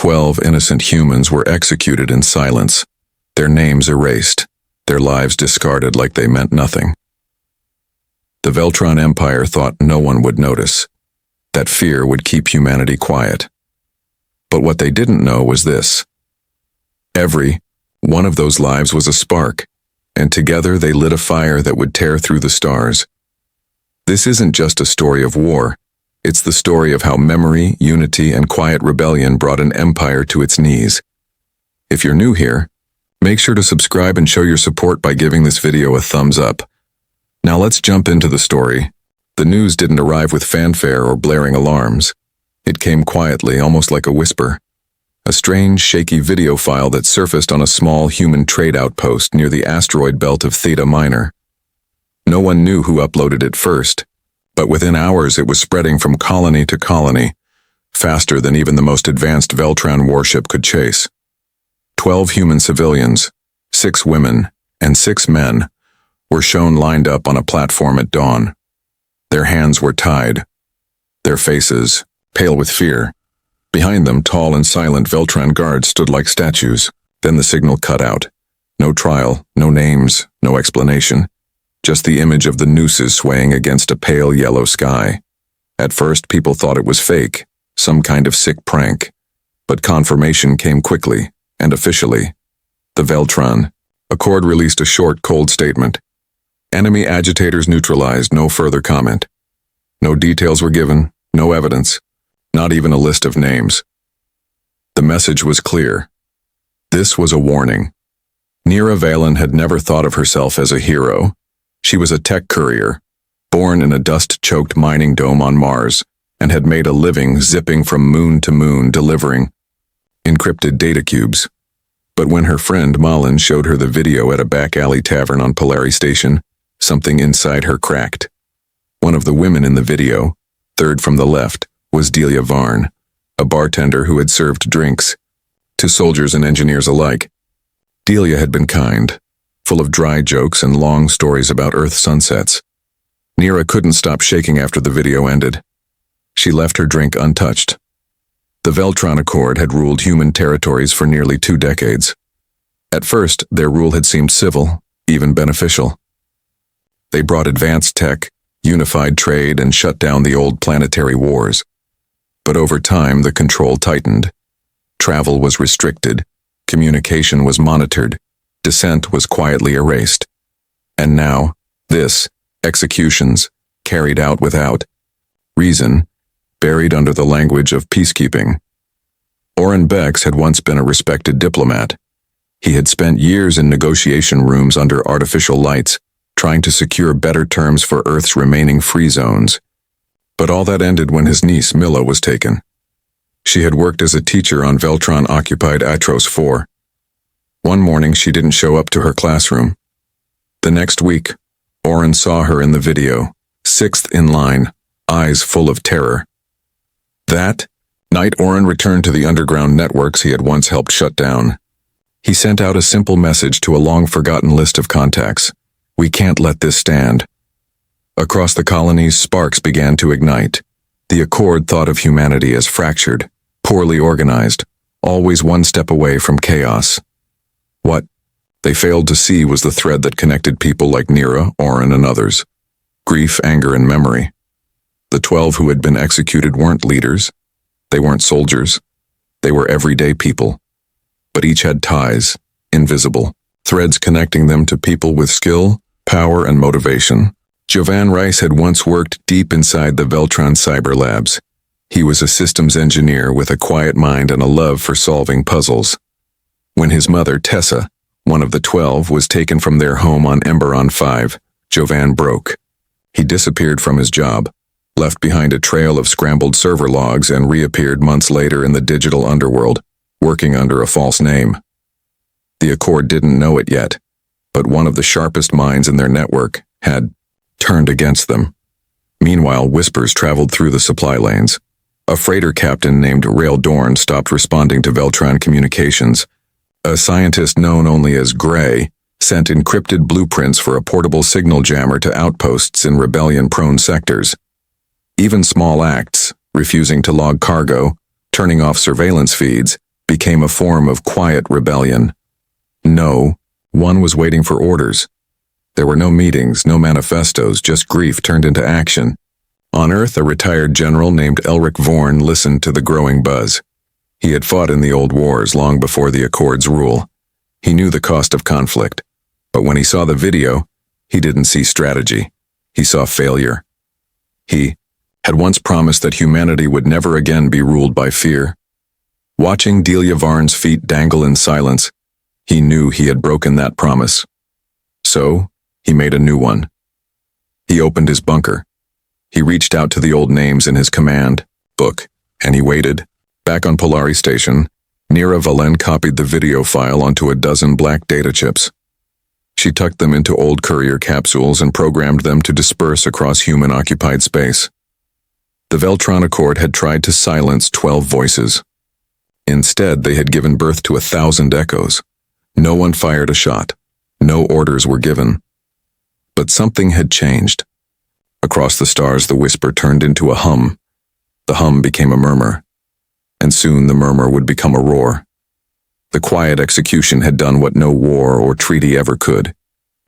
12 innocent humans were executed in silence, their names erased, their lives discarded like they meant nothing. The Veltron Empire thought no one would notice, that fear would keep humanity quiet. But what they didn't know was this. Every one of those lives was a spark, and together they lit a fire that would tear through the stars. This isn't just a story of war. It's the story of how memory, unity, and quiet rebellion brought an empire to its knees. If you're new here, make sure to subscribe and show your support by giving this video a thumbs up. Now let's jump into the story. The news didn't arrive with fanfare or blaring alarms. It came quietly, almost like a whisper. A strange, shaky video file that surfaced on a small human trade outpost near the asteroid belt of Theta Minor. No one knew who uploaded it first, but within hours it was spreading from colony to colony, faster than even the most advanced Veltron warship could chase. 12 human civilians, 6 women, and 6 men were shown lined up on a platform at dawn. Their hands were tied, their faces pale with fear. Behind them, tall and silent Veltron guards stood like statues. Then the signal cut out. No trial, no names, no explanation. Just the image of the nooses swaying against a pale yellow sky. At first, people thought it was fake, some kind of sick prank. But confirmation came quickly, and officially. The Veltron Accord released a short, cold statement. Enemy agitators neutralized, no further comment. No details were given, no evidence. Not even a list of names. The message was clear. This was a warning. Nira Valen had never thought of herself as a hero. She was a tech courier, born in a dust-choked mining dome on Mars, and had made a living zipping from moon to moon delivering encrypted data cubes. But when her friend Malin showed her the video at a back-alley tavern on Polari Station, something inside her cracked. One of the women in the video, third from the left, was Delia Varn, a bartender who had served drinks to soldiers and engineers alike. Delia had been kind, full of dry jokes and long stories about Earth sunsets. Nira couldn't stop shaking after the video ended. She left her drink untouched. The Veltron Accord had ruled human territories for nearly 2 decades. At first, their rule had seemed civil, even beneficial. They brought advanced tech, unified trade, and shut down the old planetary wars. But over time, the control tightened. Travel was restricted, communication was monitored, dissent was quietly erased. And now, executions, carried out without reason, buried under the language of peacekeeping. Oren Bex had once been a respected diplomat. He had spent years in negotiation rooms under artificial lights, trying to secure better terms for Earth's remaining free zones. But all that ended when his niece Milla was taken. She had worked as a teacher on Veltron-occupied Atros 4. One morning she didn't show up to her classroom. The next week, Oren saw her in the video, 6th in line, eyes full of terror. That night Oren returned to the underground networks he had once helped shut down. He sent out a simple message to a long-forgotten list of contacts. We can't let this stand. Across the colonies, sparks began to ignite. The Accord thought of humanity as fractured, poorly organized, always one step away from chaos. What they failed to see was the thread that connected people like Nira, Oren, and others. Grief, anger, and memory. The 12 who had been executed weren't leaders. They weren't soldiers. They were everyday people. But each had ties, invisible, threads connecting them to people with skill, power, and motivation. Jovan Rice had once worked deep inside the Veltron cyber labs. He was a systems engineer with a quiet mind and a love for solving puzzles. When his mother, Tessa, one of the 12, was taken from their home on Emberon 5, Jovan broke. He disappeared from his job, left behind a trail of scrambled server logs, and reappeared months later in the digital underworld, working under a false name. The Accord didn't know it yet, but one of the sharpest minds in their network had turned against them. Meanwhile, whispers traveled through the supply lanes. A freighter captain named Rail Dorn stopped responding to Veltron communications. A scientist known only as Gray sent encrypted blueprints for a portable signal jammer to outposts in rebellion-prone sectors. Even small acts, refusing to log cargo, turning off surveillance feeds, became a form of quiet rebellion. No, one was waiting for orders. There were no meetings, no manifestos, just grief turned into action. On Earth, a retired general named Elric Vorn listened to the growing buzz. He had fought in the old wars long before the Accords' rule. He knew the cost of conflict. But when he saw the video, he didn't see strategy. He saw failure. He had once promised that humanity would never again be ruled by fear. Watching Delia Varn's feet dangle in silence, he knew he had broken that promise. So, he made a new one. He opened his bunker. He reached out to the old names in his command book, and he waited. Back on Polari Station, Nira Valen copied the video file onto a dozen black data chips. She tucked them into old courier capsules and programmed them to disperse across human-occupied space. The Veltron Accord had tried to silence 12 voices. Instead, they had given birth to 1,000 echoes. No one fired a shot. No orders were given. But something had changed. Across the stars, the whisper turned into a hum. The hum became a murmur. And soon the murmur would become a roar. The quiet execution had done what no war or treaty ever could.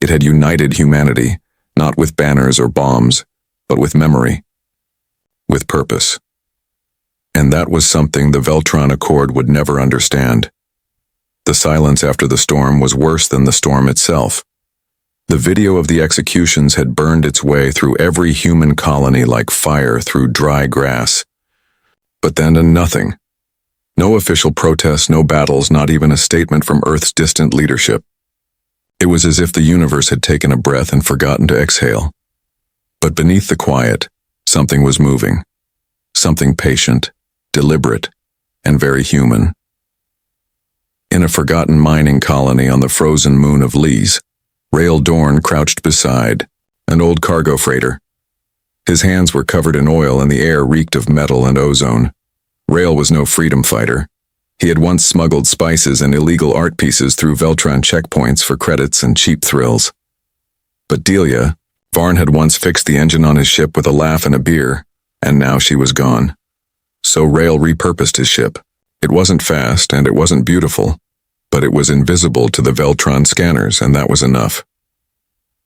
It had united humanity, not with banners or bombs, but with memory. With purpose. And that was something the Veltron Accord would never understand. The silence after the storm was worse than the storm itself. The video of the executions had burned its way through every human colony like fire through dry grass. But then nothing. No official protests, no battles, not even a statement from Earth's distant leadership. It was as if the universe had taken a breath and forgotten to exhale. But beneath the quiet, something was moving. Something patient, deliberate, and very human. In a forgotten mining colony on the frozen moon of Lys, Rael Dorn crouched beside an old cargo freighter. His hands were covered in oil and the air reeked of metal and ozone. Rael was no freedom fighter. He had once smuggled spices and illegal art pieces through Veltron checkpoints for credits and cheap thrills. But Delia, Varn had once fixed the engine on his ship with a laugh and a beer, and now she was gone. So Rael repurposed his ship. It wasn't fast and it wasn't beautiful, but it was invisible to the Veltron scanners, and that was enough.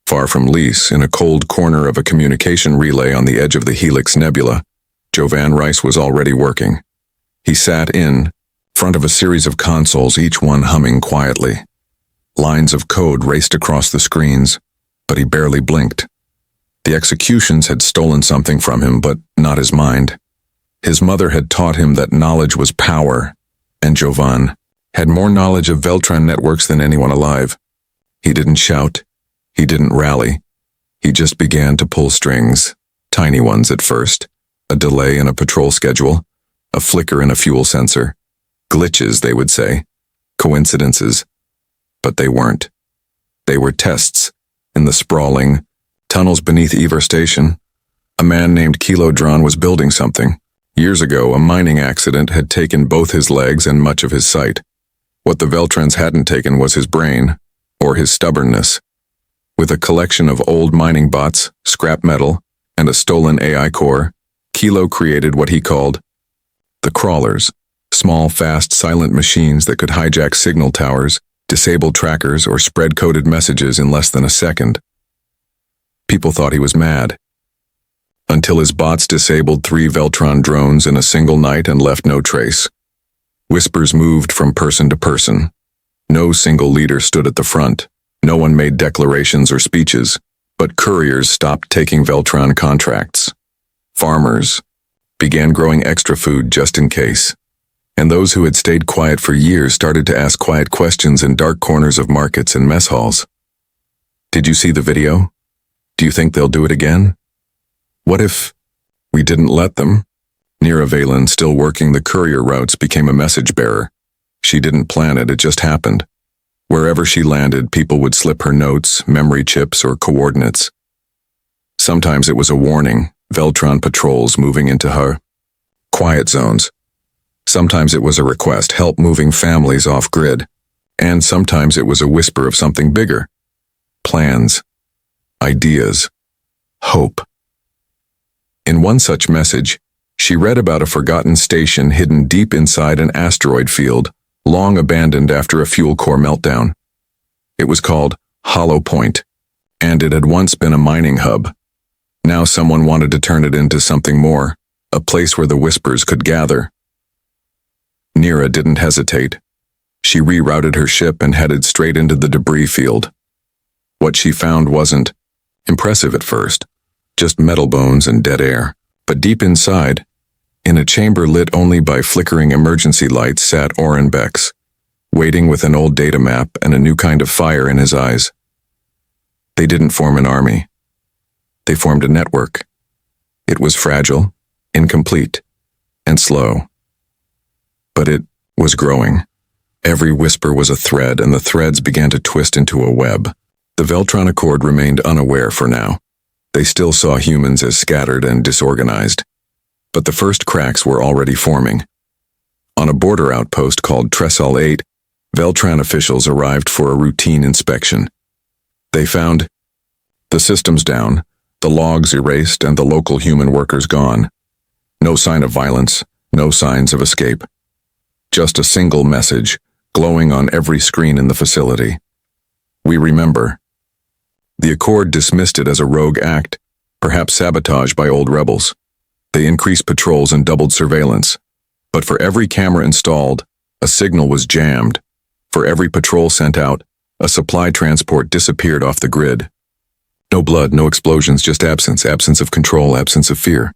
Far from Lys, in a cold corner of a communication relay on the edge of the Helix Nebula, Jovan Rice was already working. He sat in front of a series of consoles, each one humming quietly. Lines of code raced across the screens, but he barely blinked. The executions had stolen something from him, but not his mind. His mother had taught him that knowledge was power, and Jovan had more knowledge of Veltron networks than anyone alive. He didn't shout. He didn't rally. He just began to pull strings, tiny ones at first, a delay in a patrol schedule, a flicker in a fuel sensor. Glitches, they would say. Coincidences. But they weren't. They were tests. In the sprawling tunnels beneath Ever Station, a man named Kilodron was building something. Years ago, a mining accident had taken both his legs and much of his sight. What the Veltrons hadn't taken was his brain, or his stubbornness. With a collection of old mining bots, scrap metal, and a stolen AI core, Kilo created what he called the Crawlers, small, fast, silent machines that could hijack signal towers, disable trackers, or spread coded messages in less than a second. People thought he was mad. Until his bots disabled 3 Veltron drones in a single night and left no trace. Whispers moved from person to person. No single leader stood at the front. No one made declarations or speeches, but couriers stopped taking Veltron contracts. Farmers began growing extra food just in case. And those who had stayed quiet for years started to ask quiet questions in dark corners of markets and mess halls. Did you see the video? Do you think they'll do it again? What if we didn't let them? Nira Valen, still working the courier routes, became a message bearer. She didn't plan it, it just happened. Wherever she landed, people would slip her notes, memory chips, or coordinates. Sometimes it was a warning, Veltron patrols moving into her quiet zones. Sometimes it was a request, help moving families off-grid. And sometimes it was a whisper of something bigger. Plans, ideas, hope. In one such message, she read about a forgotten station hidden deep inside an asteroid field, long abandoned after a fuel core meltdown. It was called Hollow Point, and it had once been a mining hub. Now someone wanted to turn it into something more, a place where the Whispers could gather. Nira didn't hesitate. She rerouted her ship and headed straight into the debris field. What she found wasn't impressive at first, just metal bones and dead air. But deep inside, in a chamber lit only by flickering emergency lights, sat Oren Bex, waiting with an old data map and a new kind of fire in his eyes. They didn't form an army. They formed a network. It was fragile, incomplete, and slow. But it was growing. Every whisper was a thread, and the threads began to twist into a web. The Veltron Accord remained unaware for now. They still saw humans as scattered and disorganized. But the first cracks were already forming. On a border outpost called Tresol 8, Veltron officials arrived for a routine inspection. They found the systems down, the logs erased, and the local human workers gone. No sign of violence, no signs of escape. Just a single message, glowing on every screen in the facility. We remember. The Accord dismissed it as a rogue act, perhaps sabotage by old rebels. They increased patrols and doubled surveillance. But for every camera installed, a signal was jammed. For every patrol sent out, a supply transport disappeared off the grid. No blood, no explosions, just absence of control, absence of fear.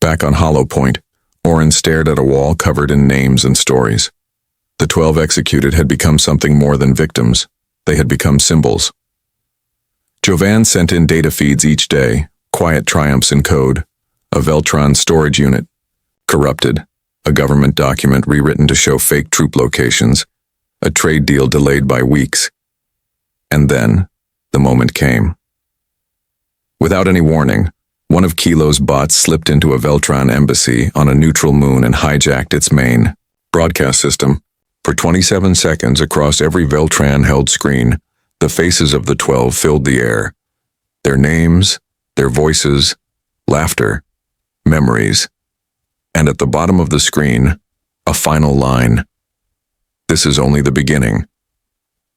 Back on Hollow Point, Oren stared at a wall covered in names and stories. The 12 executed had become something more than victims. They had become symbols. Jovan sent in data feeds each day, quiet triumphs in code, a Veltron storage unit, corrupted, a government document rewritten to show fake troop locations, a trade deal delayed by weeks. And then, the moment came. Without any warning, one of Kilo's bots slipped into a Veltron embassy on a neutral moon and hijacked its main broadcast system. For 27 seconds across every Veltron-held screen, the faces of the 12 filled the air. Their names, their voices, laughter, memories. And at the bottom of the screen, a final line. This is only the beginning.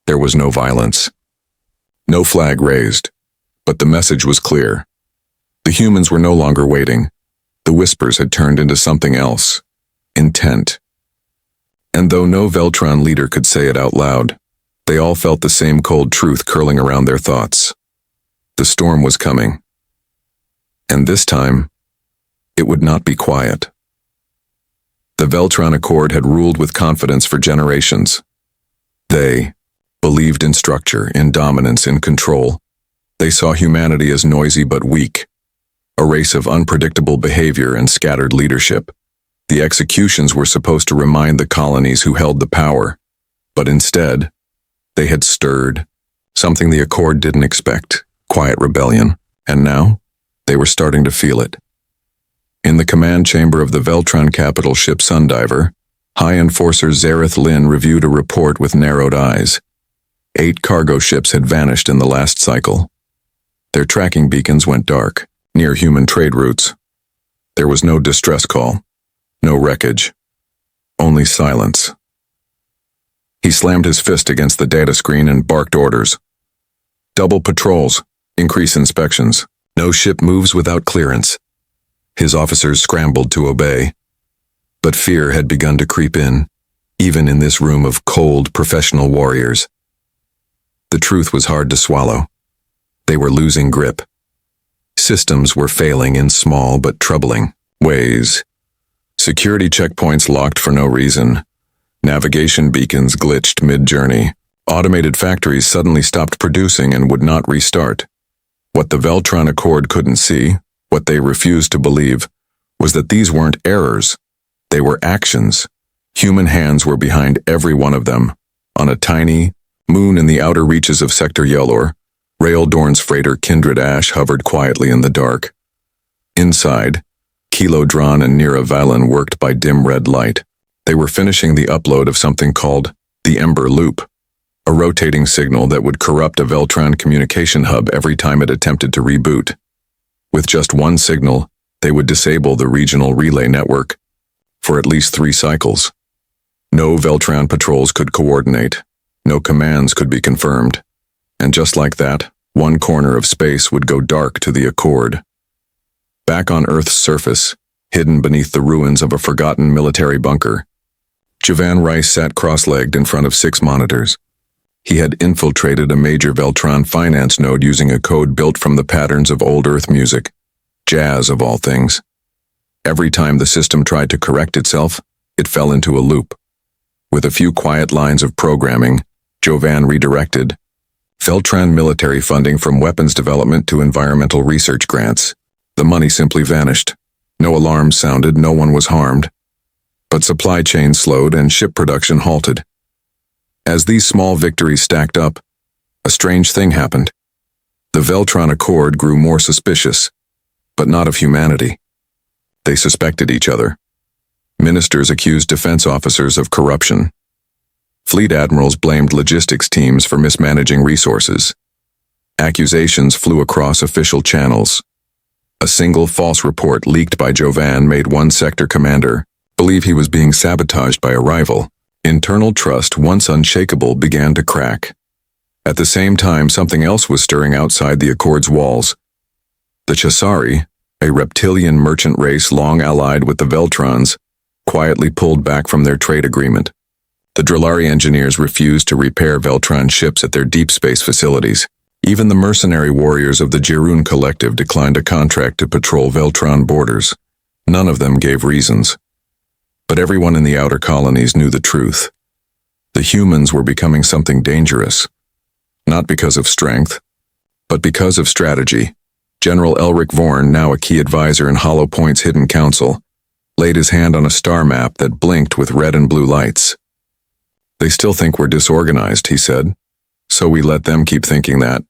There was no violence. No flag raised. But the message was clear. The humans were no longer waiting. The Whispers had turned into something else. Intent. And though no Veltron leader could say it out loud, they all felt the same cold truth curling around their thoughts. The storm was coming. And this time, it would not be quiet. The Veltron Accord had ruled with confidence for generations. They believed in structure, in dominance, in control. They saw humanity as noisy but weak, a race of unpredictable behavior and scattered leadership. The executions were supposed to remind the colonies who held the power, but instead, they had stirred something the Accord didn't expect, quiet rebellion, and now they were starting to feel it. In the command chamber of the Veltron capital ship Sundiver, High Enforcer Zareth Lin reviewed a report with narrowed eyes. 8 cargo ships had vanished in the last cycle. Their tracking beacons went dark, near human trade routes. There was no distress call, no wreckage, only silence. He slammed his fist against the data screen and barked orders. Double patrols, increase inspections, no ship moves without clearance. His officers scrambled to obey. But fear had begun to creep in, even in this room of cold, professional warriors. The truth was hard to swallow. They were losing grip. Systems were failing in small but troubling ways. Security checkpoints locked for no reason. Navigation beacons glitched mid-journey. Automated factories suddenly stopped producing and would not restart. What the Veltron Accord couldn't see, what they refused to believe, was that these weren't errors. They were actions. Human hands were behind every one of them. On a tiny moon in the outer reaches of Sector Yellor, Rael Dorn's freighter Kindred Ash hovered quietly in the dark. Inside, Kilo Dran and Nira Valen worked by dim red light. They were finishing the upload of something called the Ember Loop, a rotating signal that would corrupt a Veltron communication hub every time it attempted to reboot. With just one signal, they would disable the regional relay network for at least 3 cycles. No Veltran patrols could coordinate. No commands could be confirmed. And just like that, one corner of space would go dark to the Accord. Back on Earth's surface, hidden beneath the ruins of a forgotten military bunker, Jovan Rice sat cross-legged in front of 6 monitors. He had infiltrated a major Veltran finance node using a code built from the patterns of old Earth music, jazz of all things. Every time the system tried to correct itself, it fell into a loop. With a few quiet lines of programming, Jovan redirected Veltran military funding from weapons development to environmental research grants. The money simply vanished. No alarms sounded, no one was harmed. But supply chains slowed and ship production halted. As these small victories stacked up, a strange thing happened. The Veltran Accord grew more suspicious, but not of humanity. They suspected each other. Ministers accused defense officers of corruption. Fleet admirals blamed logistics teams for mismanaging resources. Accusations flew across official channels. A single false report leaked by Jovan made one sector commander believe he was being sabotaged by a rival. Internal trust, once unshakable, began to crack. At the same time, something else was stirring outside the Accord's walls. The Chasari, a reptilian merchant race long allied with the Veltrons, quietly pulled back from their trade agreement. The Drillari engineers refused to repair Veltron ships at their deep space facilities. Even the mercenary warriors of the Jirun Collective declined a contract to patrol Veltron borders. None of them gave reasons. But everyone in the outer colonies knew the truth. The humans were becoming something dangerous. Not because of strength, but because of strategy. General Elric Vorn, now a key advisor in Hollow Point's hidden council, laid his hand on a star map that blinked with red and blue lights. "They still think we're disorganized," he said. "So we let them keep thinking that."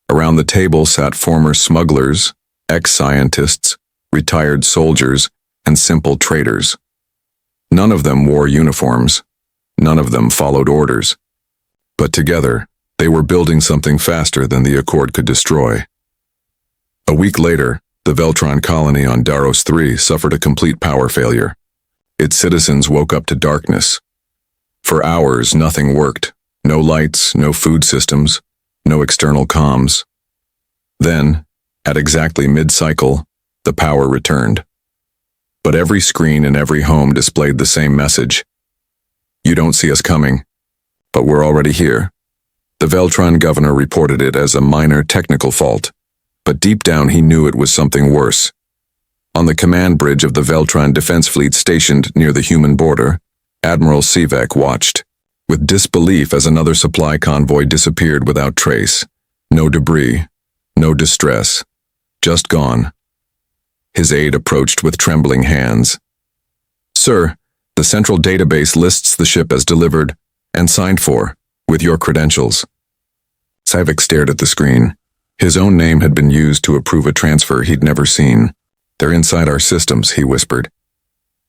Around the table sat former smugglers, ex-scientists, retired soldiers, and simple traders. None of them wore uniforms. None of them followed orders. But together, they were building something faster than the Accord could destroy. A week later, the Veltron colony on Daros 3 suffered a complete power failure. Its citizens woke up to darkness. For hours, nothing worked. No lights, no food systems, no external comms. Then, at exactly mid-cycle, the power returned. But every screen in every home displayed the same message. "You don't see us coming, but we're already here." The Veltron governor reported it as a minor technical fault, but deep down he knew it was something worse. On the command bridge of the Veltron defense fleet stationed near the human border, Admiral Sivek watched, with disbelief as another supply convoy disappeared without trace. No debris, no distress, just gone. His aide approached with trembling hands. "Sir, the central database lists the ship as delivered and signed for, with your credentials." Sivek stared at the screen. His own name had been used to approve a transfer he'd never seen. "They're inside our systems," he whispered.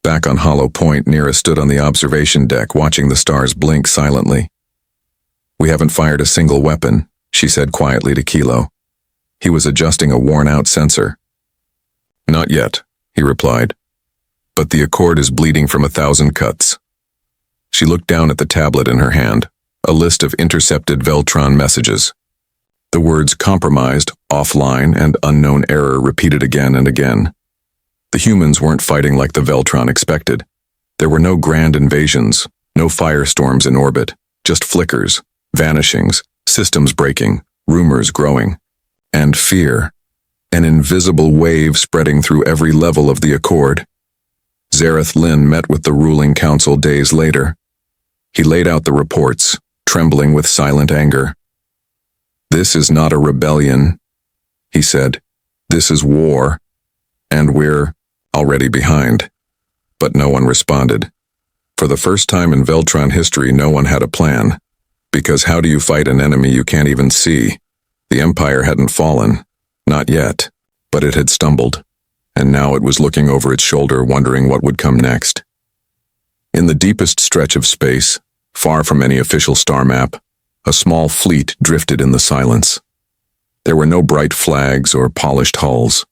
Back on Hollow Point, Nira stood on the observation deck watching the stars blink silently. "We haven't fired a single weapon," she said quietly to Kilo. He was adjusting a worn-out sensor. "Not yet," he replied. "But the Accord is bleeding from 1,000 cuts." She looked down at the tablet in her hand, a list of intercepted Veltron messages. The words compromised, offline, and unknown error repeated again and again. The humans weren't fighting like the Veltron expected. There were no grand invasions, no firestorms in orbit, just flickers, vanishings, systems breaking, rumors growing, and fear. An invisible wave spreading through every level of the Accord. Zareth Lin met with the ruling council days later. He laid out the reports, trembling with silent anger. "This is not a rebellion," he said. "This is war, and we're already behind." But no one responded. For the first time in Veltron history, no one had a plan. Because how do you fight an enemy you can't even see? The Empire hadn't fallen. Not yet, but it had stumbled, and now it was looking over its shoulder, wondering what would come next. In the deepest stretch of space, far from any official star map, a small fleet drifted in the silence. There were no bright flags or polished hulls.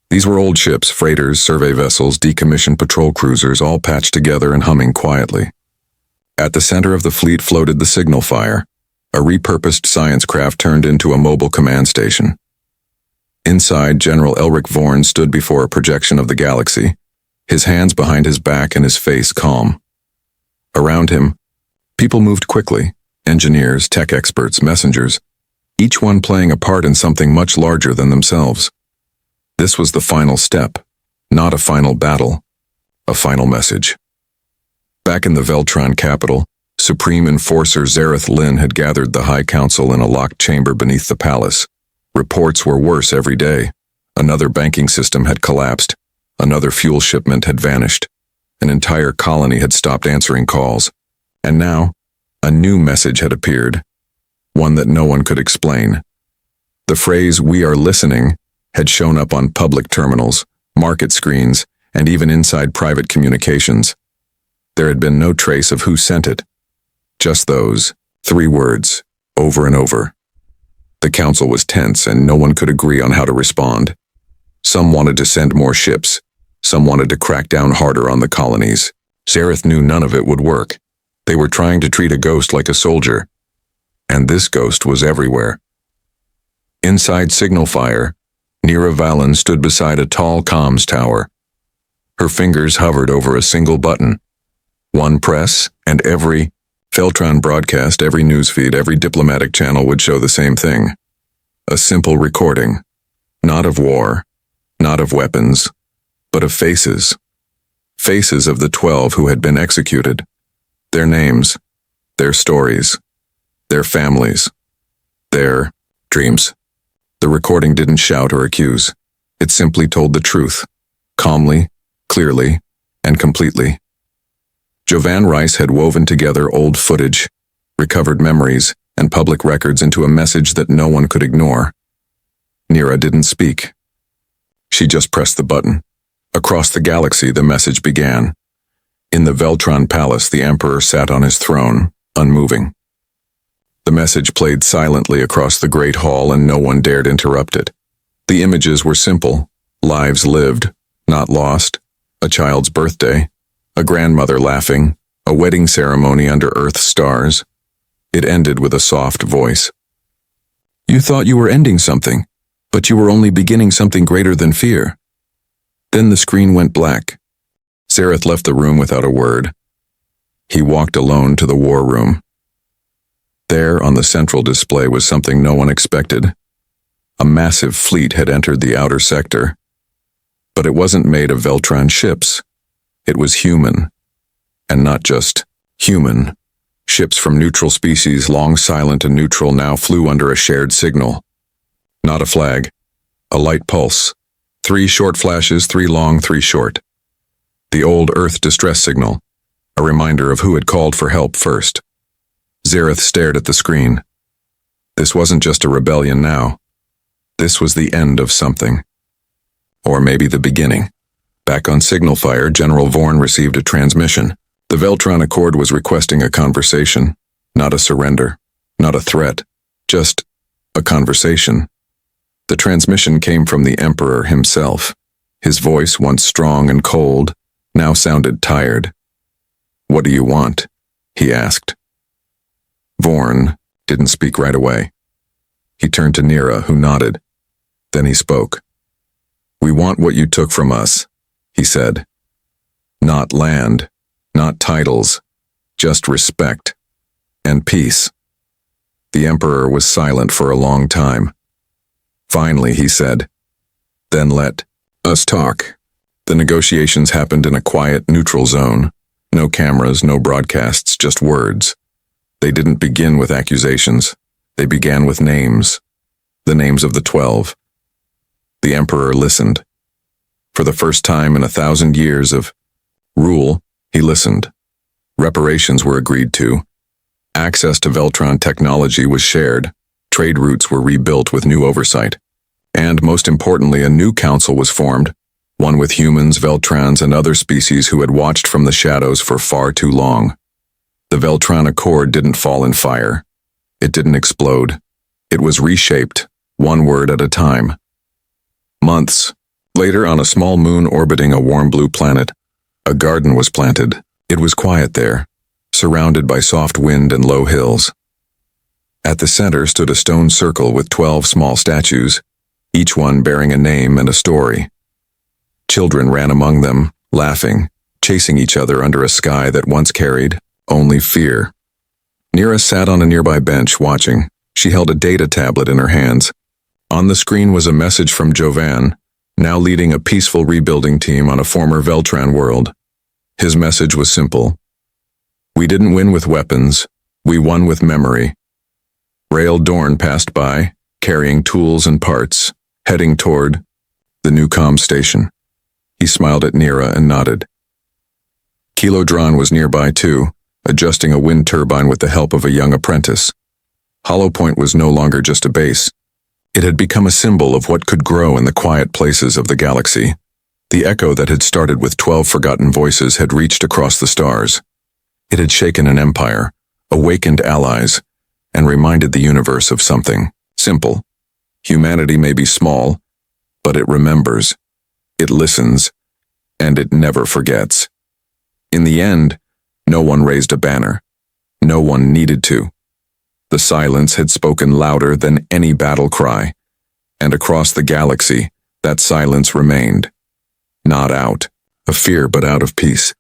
These were old ships, freighters, survey vessels, decommissioned patrol cruisers, all patched together and humming quietly. At the center of the fleet floated the signal fire, a repurposed science craft turned into a mobile command station. Inside, General Elric Vorn stood before a projection of the galaxy, his hands behind his back and his face calm. Around him, people moved quickly, engineers, tech experts, messengers, each one playing a part in something much larger than themselves. This was the final step, not a final battle, a final message. Back in the Veltron capital, Supreme Enforcer Zareth Lin had gathered the High Council in a locked chamber beneath the palace. Reports were worse every day. Another banking system had collapsed. Another fuel shipment had vanished. An entire colony had stopped answering calls. And now, a new message had appeared, one that no one could explain. The phrase, "We are listening," had shown up on public terminals, market screens, and even inside private communications. There had been no trace of who sent it. Just those 3 words, over and over. The council was tense and no one could agree on how to respond. Some wanted to send more ships. Some wanted to crack down harder on the colonies. Zareth knew none of it would work. They were trying to treat a ghost like a soldier. And this ghost was everywhere. Inside Signal Fire, Nira Valen stood beside a tall comms tower. Her fingers hovered over a single button. One press, and every Veltron broadcast, every newsfeed, every diplomatic channel would show the same thing. A simple recording. Not of war, not of weapons, but of faces. Faces of the 12 who had been executed. Their names, their stories, their families, their dreams. The recording didn't shout or accuse. It simply told the truth, calmly, clearly, and completely. Jovan Rice had woven together old footage, recovered memories, and public records into a message that no one could ignore. Nira didn't speak. She just pressed the button. Across the galaxy, the message began. In the Veltron Palace, the Emperor sat on his throne, unmoving. The message played silently across the great hall and no one dared interrupt it. The images were simple. Lives lived, not lost. A child's birthday. A grandmother laughing. A wedding ceremony under Earth's stars. It ended with a soft voice. You thought you were ending something, but you were only beginning something greater than fear. Then the screen went black. Zareth left the room without a word. He walked alone to the war room. There, on the central display, was something no one expected. A massive fleet had entered the outer sector. But it wasn't made of Veltron ships. It was human. And not just human. Ships from neutral species, long silent and neutral, now flew under a shared signal. Not a flag. A light pulse. 3 short flashes, 3 long, 3 short. The old Earth distress signal. A reminder of who had called for help first. Zareth stared at the screen. This wasn't just a rebellion now. This was the end of something. Or maybe the beginning. Back on Signal Fire, General Vorn received a transmission. The Veltron Accord was requesting a conversation, not a surrender, not a threat, just a conversation. The transmission came from the Emperor himself. His voice, once strong and cold, now sounded tired. What do you want? He asked. Vorn didn't speak right away. He turned to Nira, who nodded. Then he spoke. We want what you took from us, he said. Not land, not titles, just respect and peace. The Emperor was silent for a long time. Finally, he said, Then let us talk. The negotiations happened in a quiet, neutral zone. No cameras, no broadcasts, just words. They didn't begin with accusations. They began with names. The names of the 12. The Emperor listened. For the first time in 1,000 years of rule, he listened. Reparations were agreed to. Access to Veltron technology was shared. Trade routes were rebuilt with new oversight. And, most importantly, a new council was formed, one with humans, Veltrons, and other species who had watched from the shadows for far too long. The Veltron Accord didn't fall in fire. It didn't explode. It was reshaped, one word at a time. Months, Later, on a small moon orbiting a warm blue planet, a garden was planted. It was quiet there, surrounded by soft wind and low hills. At the center stood a stone circle with 12 small statues, each one bearing a name and a story. Children ran among them, laughing, chasing each other under a sky that once carried only fear. Nira sat on a nearby bench, watching. She held a data tablet in her hands. On the screen was a message from Jovan, now leading a peaceful rebuilding team on a former Veltran world. His message was simple. "We didn't win with weapons, we won with memory." Rail Dorn passed by, carrying tools and parts, heading toward the new comm station. He smiled at Nira and nodded. Kilo Dran was nearby too, adjusting a wind turbine with the help of a young apprentice. Hollow Point was no longer just a base. It had become a symbol of what could grow in the quiet places of the galaxy. The echo that had started with 12 forgotten voices had reached across the stars. It had shaken an empire, awakened allies, and reminded the universe of something simple. Humanity may be small, but it remembers, it listens, and it never forgets. In the end, no one raised a banner. No one needed to. The silence had spoken louder than any battle cry, and across the galaxy, that silence remained. Not out of fear, but out of peace.